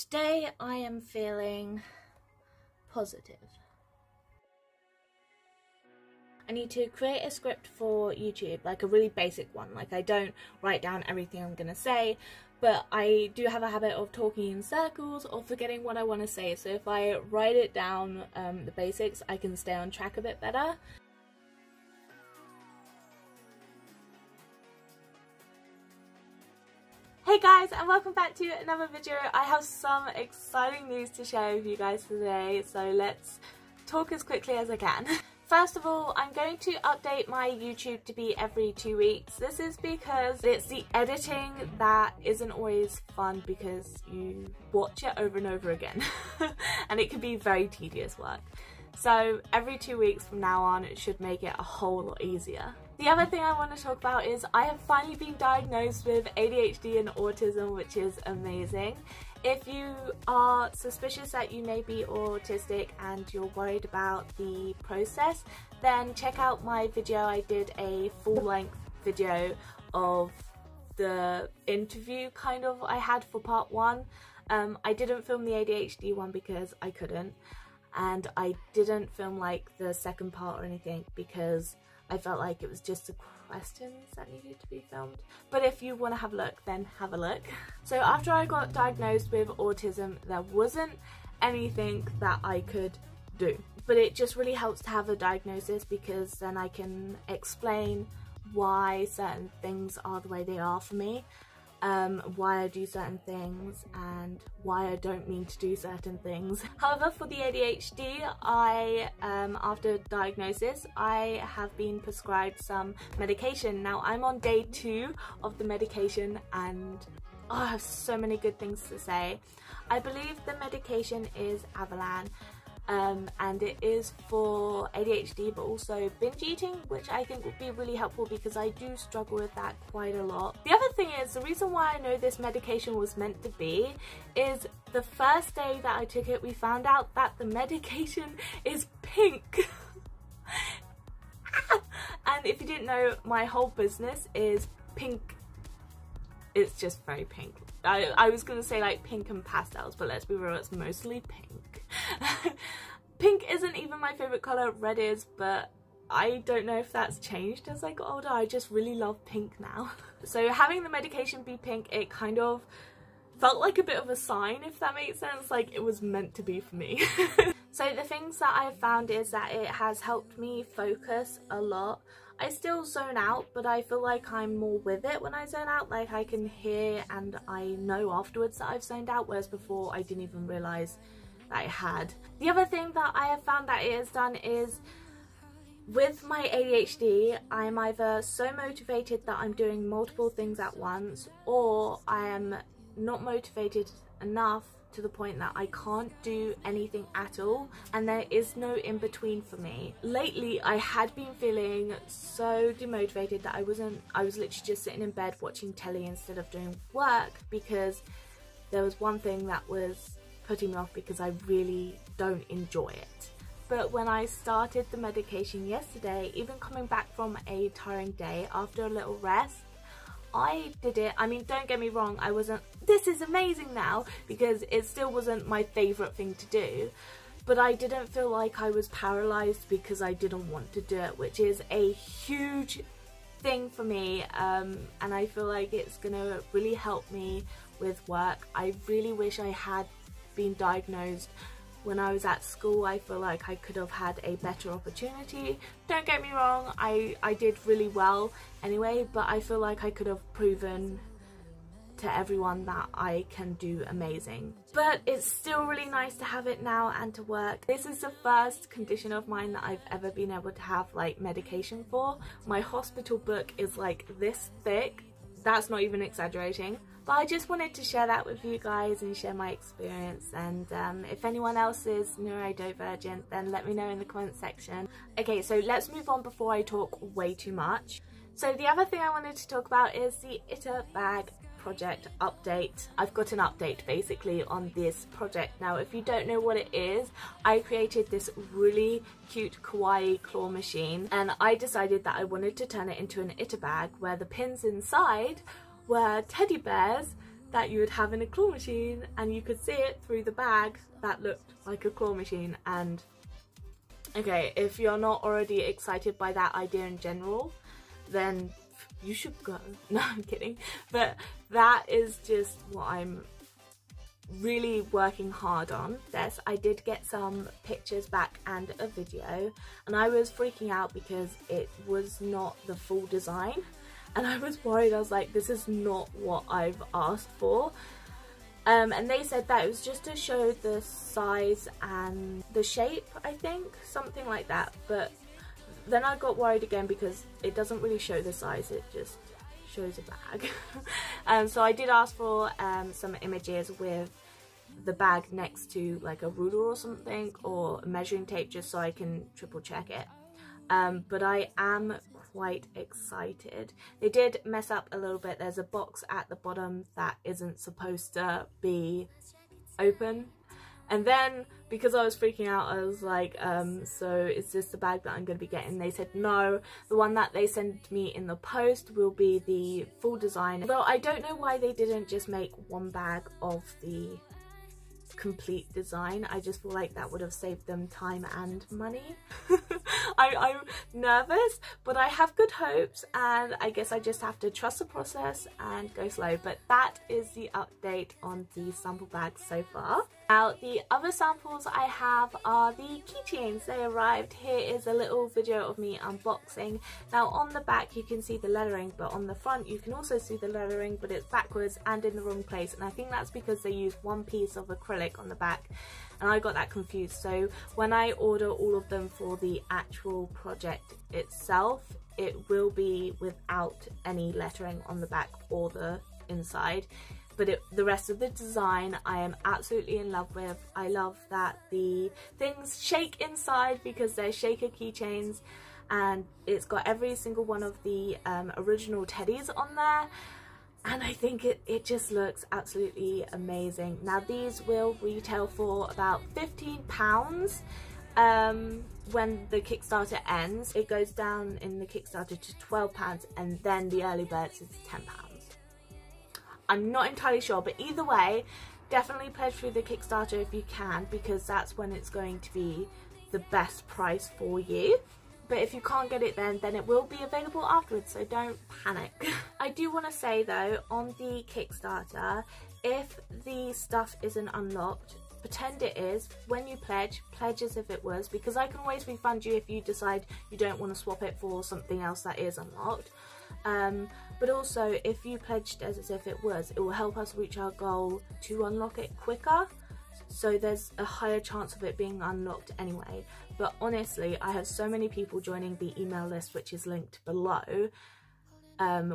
Today I am feeling positive. I need to create a script for YouTube, like a really basic one. Like, I don't write down everything I'm gonna say, but I do have a habit of talking in circles or forgetting what I want to say. So if I write it down, the basics, I can stay on track a bit better. Hey guys, and welcome back to another video. I have some exciting news to share with you guys today, so let's talk as quickly as I can. First of all, I'm going to update my YouTube to be every 2 weeks. This is because it's the editing that isn't always fun because you watch it over and over again and it can be very tedious work. So every 2 weeks from now on, it should make it a whole lot easier. The other thing I want to talk about is I have finally been diagnosed with ADHD and autism, which is amazing. If you are suspicious that you may be autistic and you're worried about the process, then check out my video. I did a full-length video of the interview kind of I had for part 1. I didn't film the ADHD one because I couldn't, and I didn't film like the second part or anything because I felt like it was just the questions that needed to be filmed. But if you want to have a look, then have a look. So after I got diagnosed with autism, there wasn't anything that I could do. But it just really helps to have a diagnosis because then I can explain why certain things are the way they are for me. Why I do certain things and why I don't mean to do certain things. However, for the ADHD, after diagnosis, I have been prescribed some medication. Now I'm on day 2 of the medication and I have so many good things to say. I believe the medication is Avalan. And it is for ADHD but also binge eating, which I think would be really helpful because I do struggle with that quite a lot. The other thing is, the reason why I know this medication was meant to be is the first day that I took it, we found out that the medication is pink. And if you didn't know, my whole business is pink. It's just very pink. I was gonna say like pink and pastels, but let's be real, it's mostly pink. Pink isn't even my favourite colour, red is, but I don't know if that's changed as I got older. I just really love pink now. So having the medication be pink, it kind of felt like a bit of a sign, if that makes sense, like it was meant to be for me. So the things that I've found is that it has helped me focus a lot. I still zone out, but I feel like I'm more with it when I zone out. Like I can hear and I know afterwards that I've zoned out, whereas before I didn't even realise that I had. The other thing that I have found that it has done is, with my ADHD, I'm either so motivated that I'm doing multiple things at once, or I am not motivated enough to the point that I can't do anything at all, and there is no in between for me. Lately I had been feeling so demotivated that I was literally just sitting in bed watching telly instead of doing work because there was one thing that was putting me off because I really don't enjoy it. But when I started the medication yesterday, even coming back from a tiring day, after a little rest, I did it. I mean, don't get me wrong, I wasn't, this is amazing now, because it still wasn't my favourite thing to do, but I didn't feel like I was paralysed because I didn't want to do it, which is a huge thing for me, and I feel like it's gonna really help me with work. I really wish I had been diagnosed when I was at school. I feel like I could have had a better opportunity. Don't get me wrong, I did really well anyway, but I feel like I could have proven to everyone that I can do amazing. But it's still really nice to have it now and to work. This is the first condition of mine that I've ever been able to have like medication for. My hospital book is like this thick. That's not even exaggerating. But I just wanted to share that with you guys and share my experience, and if anyone else is neurodivergent, then let me know in the comment section. Okay, so let's move on before I talk way too much. So the other thing I wanted to talk about is the Itter bag project update. I've got an update basically on this project. Now if you don't know what it is, I created this really cute kawaii claw machine, and I decided that I wanted to turn it into an Itter bag where the pins inside were teddy bears that you would have in a claw machine, and you could see it through the bag that looked like a claw machine. And okay, if you're not already excited by that idea in general, then you should go. No, I'm kidding. But that is just what I'm really working hard on. This, I did get some pictures back and a video, and I was freaking out because it was not the full design, and I was worried. I was like, this is not what I've asked for. And they said that it was just to show the size and the shape, I think, something like that. But then I got worried again because it doesn't really show the size, it just shows a bag. So I did ask for some images with the bag next to like a ruler or something, or measuring tape, just so I can triple check it. But I am quite excited. They did mess up a little bit. There's a box at the bottom that isn't supposed to be open, and then because I was freaking out, I was like, so is this the bag that I'm going to be getting? They said no, the one that they sent me in the post will be the full design. Though I don't know why they didn't just make one bag of the complete design. I just feel like that would have saved them time and money. I'm nervous, but I have good hopes, and I guess I just have to trust the process and go slow. But that is the update on the sample bags so far. Now, the other samples I have are the keychains. They arrived. Here is a little video of me unboxing. Now, on the back you can see the lettering, but on the front you can also see the lettering, but it's backwards and in the wrong place, and I think that's because they used one piece of acrylic on the back, and I got that confused. So when I order all of them for the actual project itself, it will be without any lettering on the back or the inside. But the rest of the design I am absolutely in love with. I love that the things shake inside because they're shaker keychains, and it's got every single one of the original teddies on there, and I think it just looks absolutely amazing. Now, these will retail for about £15 when the Kickstarter ends. It goes down in the Kickstarter to £12, and then the early birds is £10. I'm not entirely sure, but either way, definitely pledge through the Kickstarter if you can, because that's when it's going to be the best price for you. But if you can't get it then it will be available afterwards, so don't panic. I do want to say though, on the Kickstarter, if the stuff isn't unlocked, pretend it is. When you pledge as if it was, because I can always refund you if you decide you don't want to swap it for something else that is unlocked. But also, if you pledged as if it was, it will help us reach our goal to unlock it quicker, so there's a higher chance of it being unlocked anyway. But honestly, I have so many people joining the email list, which is linked below,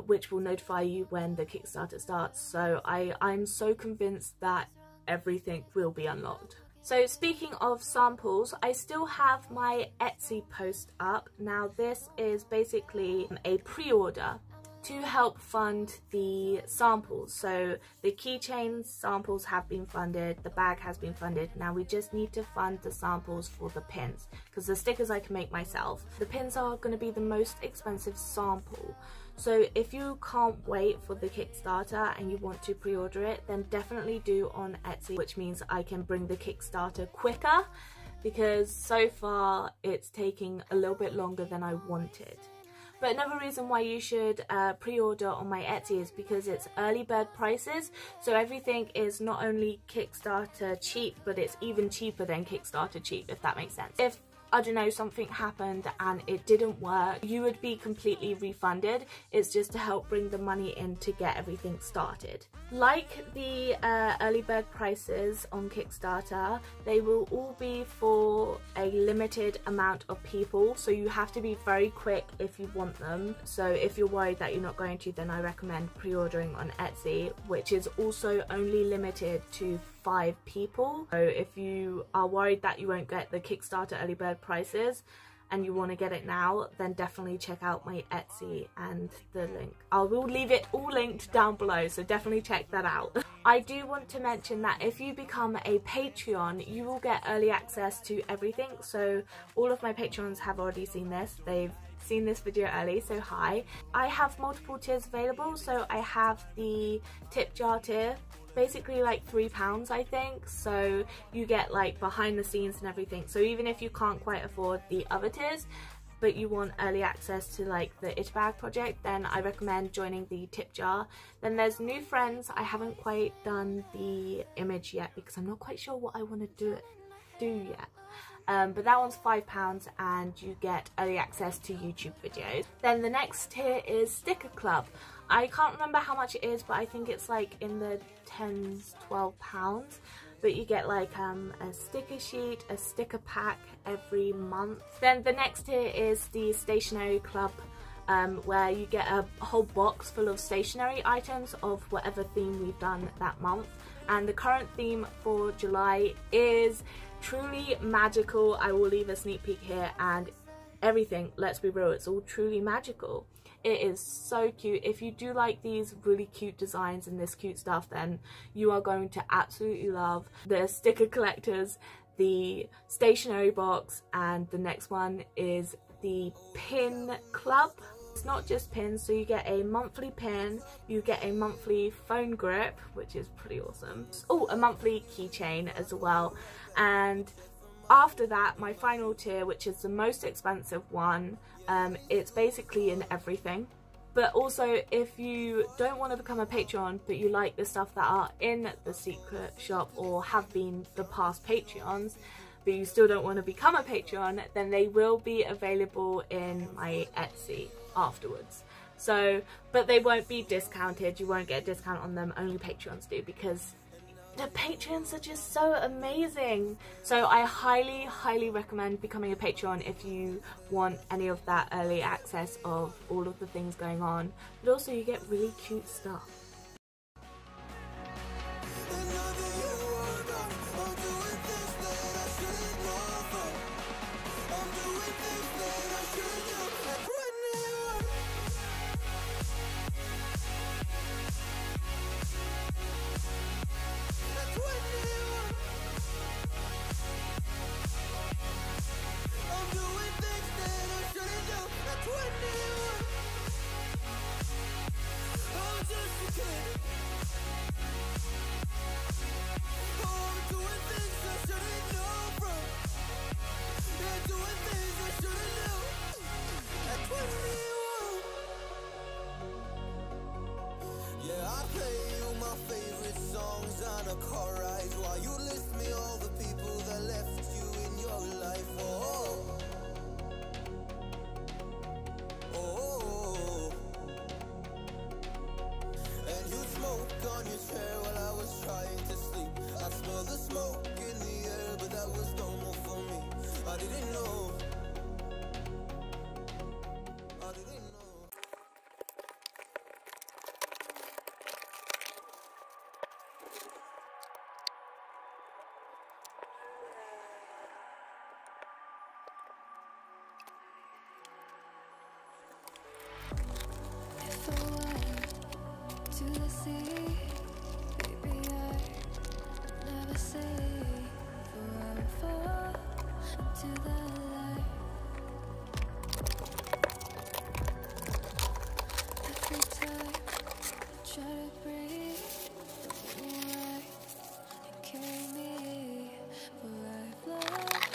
which will notify you when the Kickstarter starts. So I'm so convinced that everything will be unlocked. So speaking of samples, I still have my Etsy post up. Now, this is basically a pre-order to help fund the samples. So the keychain samples have been funded, the bag has been funded. Now we just need to fund the samples for the pins, because the stickers I can make myself. The pins are going to be the most expensive sample. So if you can't wait for the Kickstarter and you want to pre-order it, then definitely do on Etsy, which means I can bring the Kickstarter quicker, because so far it's taking a little bit longer than I wanted. But another reason why you should pre-order on my Etsy is because it's early bird prices, so everything is not only Kickstarter cheap, but it's even cheaper than Kickstarter cheap, if that makes sense. If, I don't know, something happened and it didn't work, you would be completely refunded. It's just to help bring the money in to get everything started. Like the early bird prices on Kickstarter, they will all be for a limited amount of people, so you have to be very quick if you want them. So if you're worried that you're not going to, then I recommend pre-ordering on Etsy, which is also only limited to 5 people. So if you are worried that you won't get the Kickstarter early bird prices and you want to get it now, then definitely check out my Etsy and the link. I will leave it all linked down below, so definitely check that out. I do want to mention that if you become a Patreon, you will get early access to everything. So all of my Patreons have already seen this. They've seen this video early, so hi. I have multiple tiers available, so I have the tip jar tier, basically like £3 I think, so you get like behind the scenes and everything. So even if you can't quite afford the other tiers but you want early access to like the It Bag project, then I recommend joining the tip jar. Then there's new friends. I haven't quite done the image yet because I'm not quite sure what I want to do yet. But that one's £5 and you get early access to YouTube videos. Then the next tier is Sticker Club. I can't remember how much it is, but I think it's like in the £10–12. But you get like a sticker sheet, a sticker pack every month. Then the next tier is the Stationery Club, where you get a whole box full of stationery items of whatever theme we've done that month. And the current theme for July is truly magical. I will leave a sneak peek here, and everything, let's be real, it's all truly magical. It is so cute. If you do like these really cute designs and this cute stuff, then you are going to absolutely love the sticker collectors, the stationery box, and the next one is the pin club. It's not just pins, so you get a monthly pin, you get a monthly phone grip, which is pretty awesome. Oh, a monthly keychain as well. And after that, my final tier, which is the most expensive one, it's basically in everything. But also, if you don't want to become a Patreon, but you like the stuff that are in the secret shop or have been the past Patreons, but you still don't want to become a Patreon, then they will be available in my Etsy afterwards. So, but they won't be discounted, you won't get a discount on them, only Patreons do, because the Patreons are just so amazing. So I highly recommend becoming a Patreon if you want any of that early access of all of the things going on, but also you get really cute stuff. While you list me all the people that left you in your life, and you smoke on your chair while I was trying to sleep. I smell the smoke in the air, but that was normal for me. I didn't know. To the sea, baby, I never say forever into the light. Every time I try to breathe, you carry me, for I've loved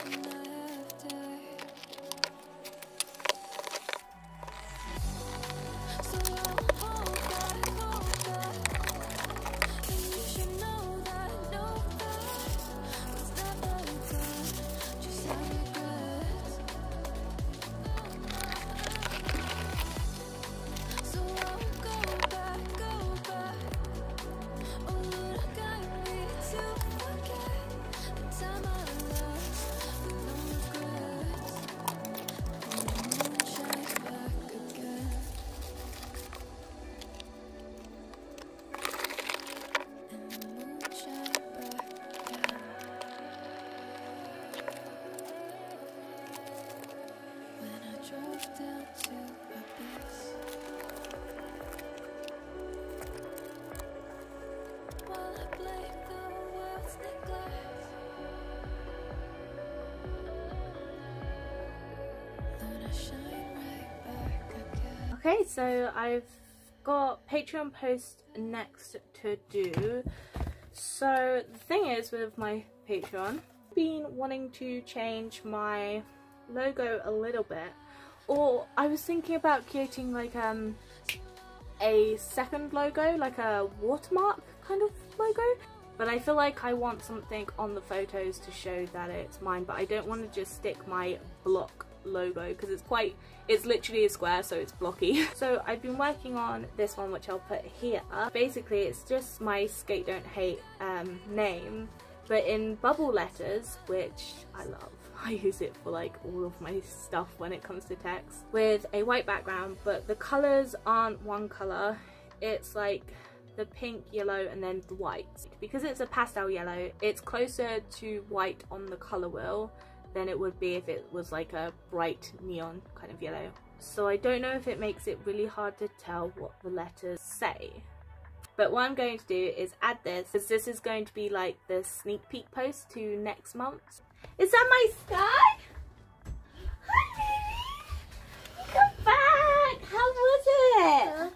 and I have died. So I won't hold back. And you should know that was never done. Just have regrets. So I won't go back. Okay, so I've got Patreon post next to do. So the thing is with my Patreon, I've been wanting to change my logo a little bit, or I was thinking about creating like a second logo, like a watermark kind of logo, but I feel like I want something on the photos to show that it's mine, but I don't want to just stick my block logo because it's literally a square, so it's blocky. So I've been working on this one, which I'll put here. Basically it's just my Skate Don't Hate name, but in bubble letters, which I love. I use it for like all of my stuff when it comes to text, with a white background, but the colours aren't one colour. It's like the pink, yellow, and then the white. Because it's a pastel yellow, it's closer to white on the colour wheel than it would be if it was like a bright neon kind of yellow. So I don't know if it makes it really hard to tell what the letters say. But what I'm going to do is add this, because this is going to be like the sneak peek post to next month. Is that my sky? Hi baby! Come back! How was it?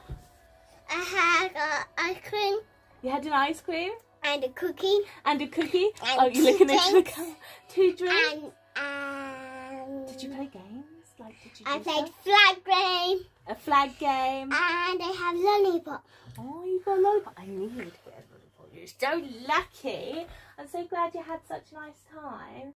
I had ice cream You had an ice cream? and a cookie And a cookie? And Oh, you're looking into the drinks. camera. 2 drinks? and Did you play games? Like, did you I do played stuff? flag game A flag game? and I have lollipop. Oh, you got a lollipop. I knew you would get a lollipop. You're so lucky. I'm so glad you had such a nice time.